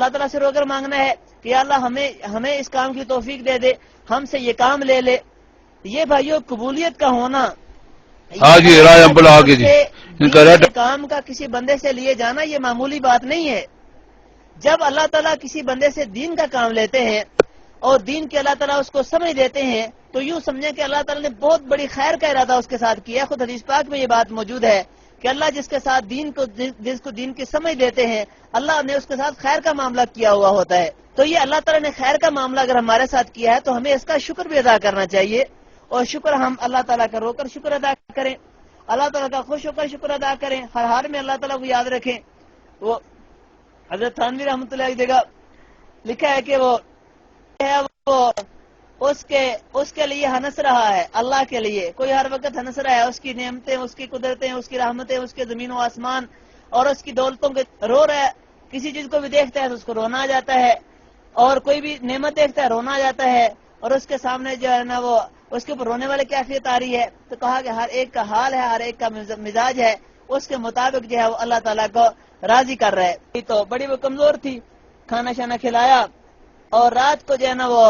اللہ تعالیٰ سے رو کر مانگنا ہے کہ یا اللہ ہمیں اس کام کی توفیق دے دے، ہم سے یہ کام لے لے. یہ بھائیو قبولیت کا ہونا، ہاں جی رائے ہم بلا کے جی دین کے کام کا کسی بندے سے لیے جانا یہ معمولی بات نہیں ہے. جب اللہ تعالیٰ کسی بندے سے دین کا کام لیتے ہیں اور دین کے اللہ تعالیٰ اس کو سمجھ دیتے ہیں تو یوں سمجھیں کہ اللہ تعالیٰ نے بہت بڑی خیر کا ارادہ اس کے ساتھ کیا. خود حدیث پاک میں یہ بات موجود ہے کہ اللہ جس کے ساتھ جس کو دین کی سمجھ دیتے ہیں اللہ نے اس کے ساتھ خیر کا معاملہ کیا ہوا ہوتا ہے. تو یہ اللہ تعالیٰ نے خیر کا معاملہ اگر ہمارے ساتھ کیا ہے تو ہمیں اس کا شکر بھی ادا کرنا چاہیے، اور شکر ہم اللہ تعالیٰ کا رو کر شکر ادا کریں، اللہ تعالیٰ کا خوش ہو کر شکر ادا کریں، ہر حال میں اللہ تعالیٰ کو یاد رکھیں. وہ حضرت تھانوی رحمۃ اللہ کی جگہ لکھا ہے کہ وہ اس کے لیے ہنس رہا ہے، اللہ کے لیے کوئی ہر وقت ہنس رہا ہے، اس کی نعمتیں، اس کی قدرتیں، اس کی رحمتیں، اس کے زمین و آسمان اور اس کی دولتوں کے رو رہا ہے. کسی چیز کو بھی دیکھتا ہے تو اس کو رونا آ جاتا ہے، اور کوئی بھی نعمت دیکھتا ہے رونا آ جاتا ہے، اور اس کے سامنے جو ہے نا وہ اس کے اوپر رونے والے کیفیت آ رہی ہے. تو کہا کہ ہر ایک کا حال ہے، ہر ایک کا مزاج ہے، اس کے مطابق جو ہے وہ اللہ تعالیٰ کو راضی کر رہا ہے. تو بڑی وہ کمزور تھی، کھانا شانا کھلایا، اور رات کو جو ہے نا وہ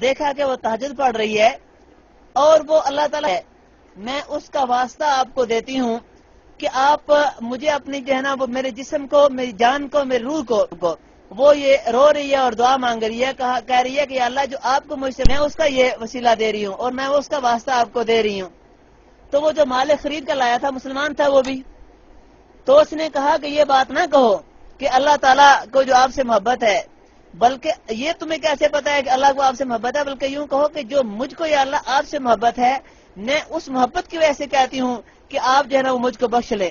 دیکھا کہ وہ تہجد پڑھ رہی ہے، اور وہ اللہ تعالیٰ ہے. میں اس کا واسطہ آپ کو دیتی ہوں کہ آپ مجھے اپنی جو ہے نا وہ میرے جسم کو، میری جان کو، میری روح کو وہ یہ رو رہی ہے اور دعا مانگ رہی ہے، کہہ رہی ہے کہ یا اللہ جو آپ کو مجھ سے، میں اس کا یہ وسیلہ دے رہی ہوں اور میں اس کا واسطہ آپ کو دے رہی ہوں. تو وہ جو مال خرید کر لایا تھا مسلمان تھا وہ بھی، تو اس نے کہا کہ یہ بات نہ کہو کہ اللہ تعالیٰ کو جو آپ سے محبت ہے، بلکہ یہ تمہیں کیسے پتا ہے کہ اللہ کو آپ سے محبت ہے، بلکہ یوں کہو کہ جو مجھ کو یا اللہ آپ سے محبت ہے، میں اس محبت کی وجہ سے کہتی ہوں کہ آپ جو ہے نا وہ مجھ کو بخش لے.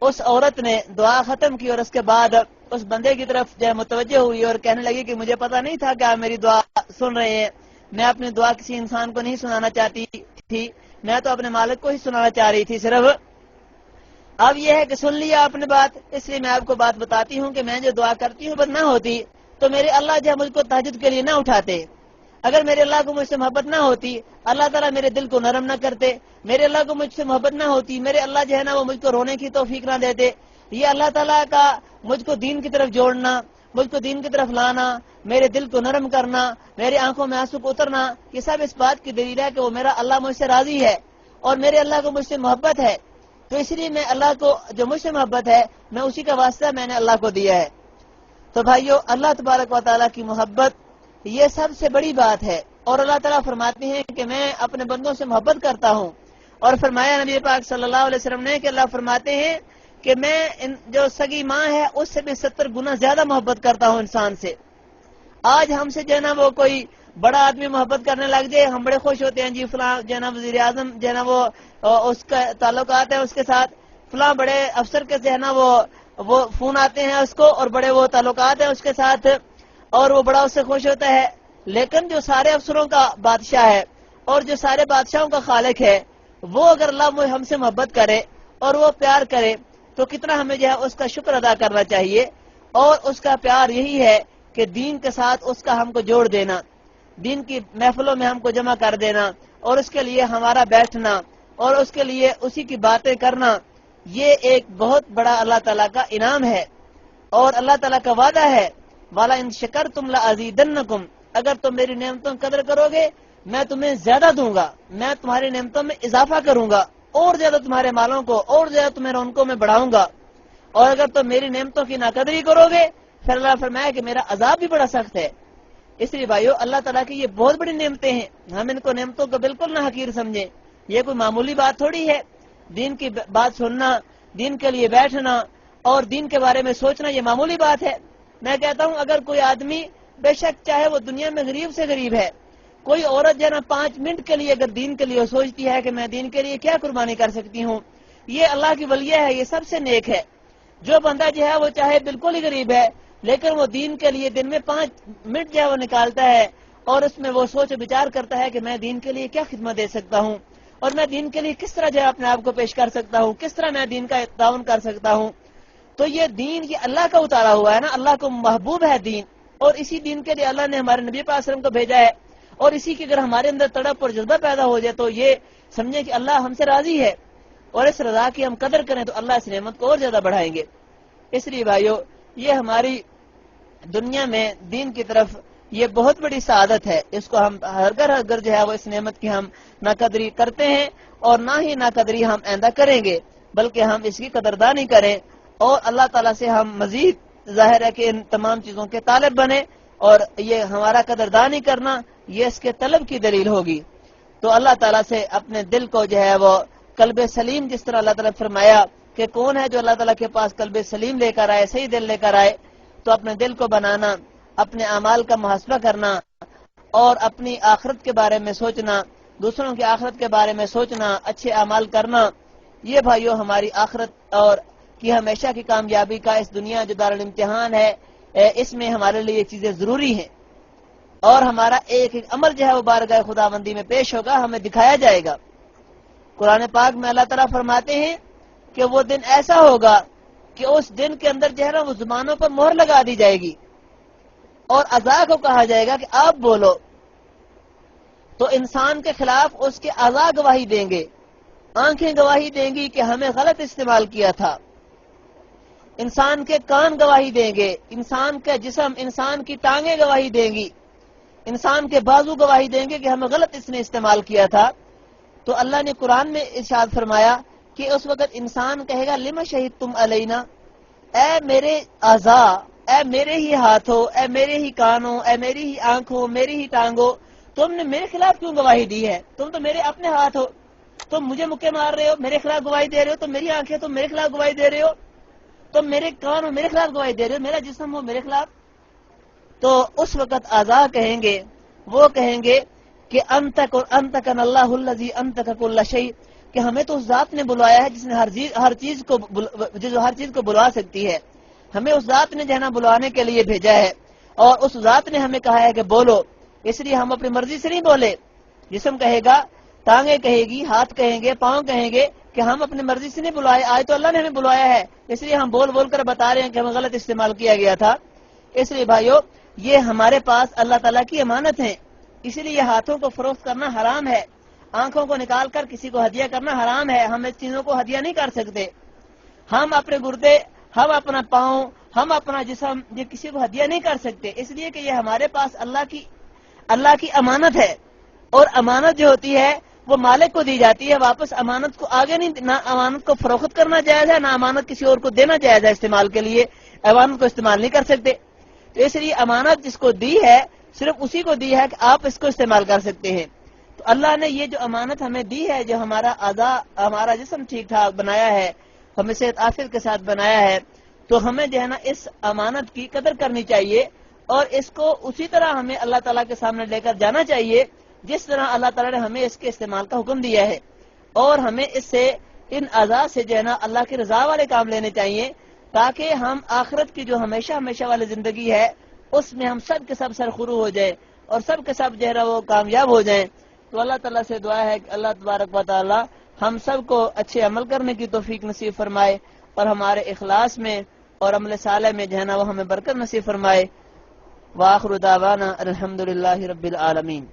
اس عورت نے دعا ختم کی اور اس کے بعد اس بندے کی طرف جو ہے متوجہ ہوئی اور کہنے لگی کہ مجھے پتا نہیں تھا کہ آپ میری دعا سن رہے ہیں، میں اپنی دعا کسی انسان کو نہیں سنانا چاہتی تھی، میں تو اپنے مالک کو ہی سنانا چاہ رہی تھی صرف. اب یہ ہے کہ سن لیا آپ نے بات، اس لیے میں آپ کو بات بتاتی ہوں کہ میں جو دعا کرتی ہوں بس نہ ہوتی تو میرے اللہ جو ہے مجھ کو تہجد کے لیے نہ اٹھاتے. اگر میرے اللہ کو مجھ سے محبت نہ ہوتی، اللہ تعالیٰ میرے دل کو نرم نہ کرتے، میرے اللہ کو مجھ سے محبت نہ ہوتی، میرے اللہ جو ہے نا وہ مجھ کو رونے کی توفیق نہ دیتے. یہ اللہ تعالیٰ کا مجھ کو دین کی طرف جوڑنا، مجھ کو دین کی طرف لانا، میرے دل کو نرم کرنا، میری آنکھوں میں آنسو کو اترنا، یہ سب اس بات کی دلیل ہے کہ وہ میرا اللہ مجھ سے راضی ہے اور میرے اللہ کو مجھ سے محبت ہے. تو اس لیے میں اللہ کو جو مجھ سے محبت ہے میں اسی کا واسطہ میں نے اللہ کو دیا ہے. تو بھائیو اللہ تبارک و تعالیٰ کی محبت یہ سب سے بڑی بات ہے، اور اللہ تعالیٰ فرماتے ہیں کہ میں اپنے بندوں سے محبت کرتا ہوں. اور فرمایا نبی پاک صلی اللہ علیہ وسلم نے کہ اللہ فرماتے ہیں کہ میں جو سگی ماں ہے اس سے بھی 70 گنا زیادہ محبت کرتا ہوں انسان سے. آج ہم سے جو ہے نا وہ کوئی بڑا آدمی محبت کرنے لگ جائے، ہم بڑے خوش ہوتے ہیں، جی فلاں جو ہے نا وزیر اعظم جو ہے نا وہ اس کا تعلقات ہے اس کے ساتھ، فلاں بڑے افسر کے جو ہے نا وہ فون آتے ہیں اس کو اور بڑے وہ تعلقات ہیں اس کے ساتھ، اور وہ بڑا اس سے خوش ہوتا ہے. لیکن جو سارے افسروں کا بادشاہ ہے اور جو سارے بادشاہوں کا خالق ہے، وہ اگر اللہ ہم سے محبت کرے اور وہ پیار کرے تو کتنا ہمیں جو ہے اس کا شکر ادا کرنا چاہیے. اور اس کا پیار یہی ہے کہ دین کے ساتھ اس کا ہم کو جوڑ دینا، دین کی محفلوں میں ہم کو جمع کر دینا، اور اس کے لیے ہمارا بیٹھنا اور اس کے لیے اسی کی باتیں کرنا، یہ ایک بہت بڑا اللہ تعالیٰ کا انعام ہے. اور اللہ تعالیٰ کا وعدہ ہے والا ان شکرتم لازیدنکم، اگر تم میری نعمتوں کی قدر کرو گے میں تمہیں زیادہ دوں گا، میں تمہاری نعمتوں میں اضافہ کروں گا، اور زیادہ تمہارے مالوں کو اور زیادہ تمہیں رونقوں میں بڑھاؤں گا. اور اگر تم میری نعمتوں کی ناقدری کرو گے پھر اللہ فرمایا کہ میرا عذاب بھی بڑا سخت ہے. اس لیے بھائیو اللہ تعالیٰ کی یہ بہت بڑی نعمتیں ہیں، ہم ان کو نعمتوں کو بالکل نہ حقیر سمجھیں. یہ کوئی معمولی بات تھوڑی ہے، دین کی بات سننا، دین کے لیے بیٹھنا اور دین کے بارے میں سوچنا یہ معمولی بات ہے. میں کہتا ہوں اگر کوئی آدمی بے شک چاہے وہ دنیا میں غریب سے غریب ہے، کوئی عورت جو ہے نا 5 منٹ کے لیے اگر دین کے لیے سوچتی ہے کہ میں دین کے لیے کیا قربانی کر سکتی ہوں، یہ اللہ کی ولیہ ہے، یہ سب سے نیک ہے. جو بندہ جو ہے وہ چاہے بالکل ہی غریب ہے لیکن وہ دین کے لیے دن میں 5 منٹ جو ہے وہ نکالتا ہے اور اس میں وہ سوچ وچار کرتا ہے کہ میں دین کے لیے کیا خدمت دے سکتا ہوں اور میں دین کے لیے کس طرح جو ہے اپنے آپ کو پیش کر سکتا ہوں، کس طرح میں دین کا تعاون کر سکتا ہوں. تو یہ دین یہ اللہ کا اتارا ہوا ہے نا، اللہ کو محبوب ہے دین، اور اسی دین کے لیے اللہ نے ہمارے نبی پاک صلی اللہ علیہ وسلم کو بھیجا ہے. اور اسی کی اگر ہمارے اندر تڑپ اور جذبہ پیدا ہو جائے تو یہ سمجھیں کہ اللہ ہم سے راضی ہے، اور اس رضا کی ہم قدر کریں تو اللہ اس نعمت کو اور زیادہ بڑھائیں گے. اس لیے بھائیو یہ ہماری دنیا میں دین کی طرف یہ بہت بڑی سعادت ہے. اس کو ہم ہر گھر جو ہے وہ اس نعمت کی ہم ناقدری کرتے ہیں اور نہ ہی ناقدری ہم آئندہ کریں گے، بلکہ ہم اس کی قدردانی کریں اور اللہ تعالیٰ سے ہم مزید ظاہر ہے کہ ان تمام چیزوں کے طالب بنے، اور یہ ہمارا قدردانی کرنا یہ اس کے طلب کی دلیل ہوگی. تو اللہ تعالیٰ سے اپنے دل کو جو ہے وہ قلب سلیم، جس طرح اللہ تعالیٰ نے فرمایا کہ کون ہے جو اللہ تعالیٰ کے پاس قلب سلیم لے کر آئے، صحیح دل لے کر آئے، تو اپنے دل کو بنانا، اپنے اعمال کا محاسبہ کرنا اور اپنی آخرت کے بارے میں سوچنا، دوسروں کی آخرت کے بارے میں سوچنا، اچھے اعمال کرنا، یہ بھائیو ہماری آخرت اور کی ہمیشہ کی کامیابی کا اس دنیا جو دارالامتحان ہے اس میں ہمارے لیے یہ چیزیں ضروری ہیں. اور ہمارا ایک ایک عمل جو ہے وہ بارگاہ خداوندی میں پیش ہوگا، ہمیں دکھایا جائے گا. قرآن پاک میں اللہ تعالیٰ فرماتے ہیں کہ وہ دن ایسا ہوگا کہ اس دن کے اندر جو ہے نا وہ زبانوں پر مہر لگا دی جائے گی اور اعضاء کو کہا جائے گا کہ آپ بولو. تو انسان کے خلاف اس کے اعضاء گواہی دیں گے، آنکھیں گواہی دیں گی کہ ہمیں غلط استعمال کیا تھا، انسان کے کان گواہی دیں گے، انسان کا جسم، انسان کی ٹانگیں گواہی دیں گی، انسان کے بازو گواہی دیں گے کہ ہمیں غلط اس نے استعمال کیا تھا. تو اللہ نے قرآن میں ارشاد فرمایا کہ اس وقت انسان کہے گا لما شہدتم علینا، اے میرے اعضاء، اے میرے ہی ہاتھوں، اے میرے ہی کانوں، اے میری ہی آنکھوں، میری ہی ٹانگوں، تم نے میرے خلاف کیوں گواہی دی ہے؟ تم تو میرے اپنے ہاتھ ہو، تم مجھے مکے مار رہے ہو، میرے خلاف گواہی دے رہے ہو، تم میری آنکھیں تم میرے خلاف گواہی دے رہے ہو، تم میرے کان ہو میرے خلاف گواہی دے رہے ہو، میرا جسم ہو میرے خلاف. تو اس وقت اعضاء کہیں گے، وہ کہیں گے کہ انتکن اللہ الذی انتک کل شیء، کہ ہمیں تو اس ذات نے بلوایا ہے جس نے ہر چیز کو بلوا سکتی ہے، ہمیں اس ذات نے جو ہے نا بلوانے کے لیے بھیجا ہے اور اس ذات نے ہمیں کہا ہے کہ بولو، اس لیے ہم اپنی مرضی سے نہیں بولے. جسم کہے گا، ٹانگیں کہے گی، ہاتھ کہیں گے، پاؤں کہیں گے کہ ہم اپنی مرضی سے نہیں بلوائے، آج تو اللہ نے ہمیں بلوایا ہے، اس لیے ہم بول بول کر بتا رہے ہیں کہ ہمیں غلط استعمال کیا گیا تھا. اس لیے بھائیو یہ ہمارے پاس اللہ تعالیٰ کی امانت ہے، اسی لیے یہ ہاتھوں کو فروخت کرنا حرام ہے، آنکھوں کو نکال کر کسی کو ہدیہ کرنا حرام ہے، ہم اس چیزوں کو ہدیہ نہیں کر سکتے. ہم اپنے گردے، ہم اپنا پاؤں، ہم اپنا جسم یہ کسی کو ہدیہ نہیں کر سکتے، اس لیے کہ یہ ہمارے پاس اللہ کی امانت ہے. اور امانت جو ہوتی ہے وہ مالک کو دی جاتی ہے واپس، امانت کو آگے نہیں، نہ امانت کو فروخت کرنا جائز ہے، نہ امانت کسی اور کو دینا جائز ہے استعمال کے لیے، امانت کو استعمال نہیں کر سکتے. تو اس لیے امانت جس کو دی ہے صرف اسی کو دی ہے کہ آپ اس کو استعمال کر سکتے ہیں. تو اللہ نے یہ جو امانت ہمیں دی ہے، جو ہمارا اعضاء، ہمارا جسم ٹھیک ٹھاک بنایا ہے، ہمیں صحت عافیت کے ساتھ بنایا ہے، تو ہمیں جو ہے نا اس امانت کی قدر کرنی چاہیے اور اس کو اسی طرح ہمیں اللہ تعالیٰ کے سامنے لے کر جانا چاہیے جس طرح اللہ تعالیٰ نے ہمیں اس کے استعمال کا حکم دیا ہے. اور ہمیں اس سے، ان اعضاء سے جو ہے نا اللہ کی رضا والے کام لینے چاہیے، تاکہ ہم آخرت کی جو ہمیشہ والی زندگی ہے اس میں ہم سب کے سب سرخرو ہو جائیں اور سب کے سب جو ہے نا وہ کامیاب ہو جائیں. تو اللہ تعالیٰ سے دعا ہے کہ اللہ تبارک و تعالیٰ ہم سب کو اچھے عمل کرنے کی توفیق نصیب فرمائے اور ہمارے اخلاص میں اور عمل صالح میں جو ہے نا وہ ہمیں برکت نصیب فرمائے. وآخر دعوانا الحمدللہ رب العالمین.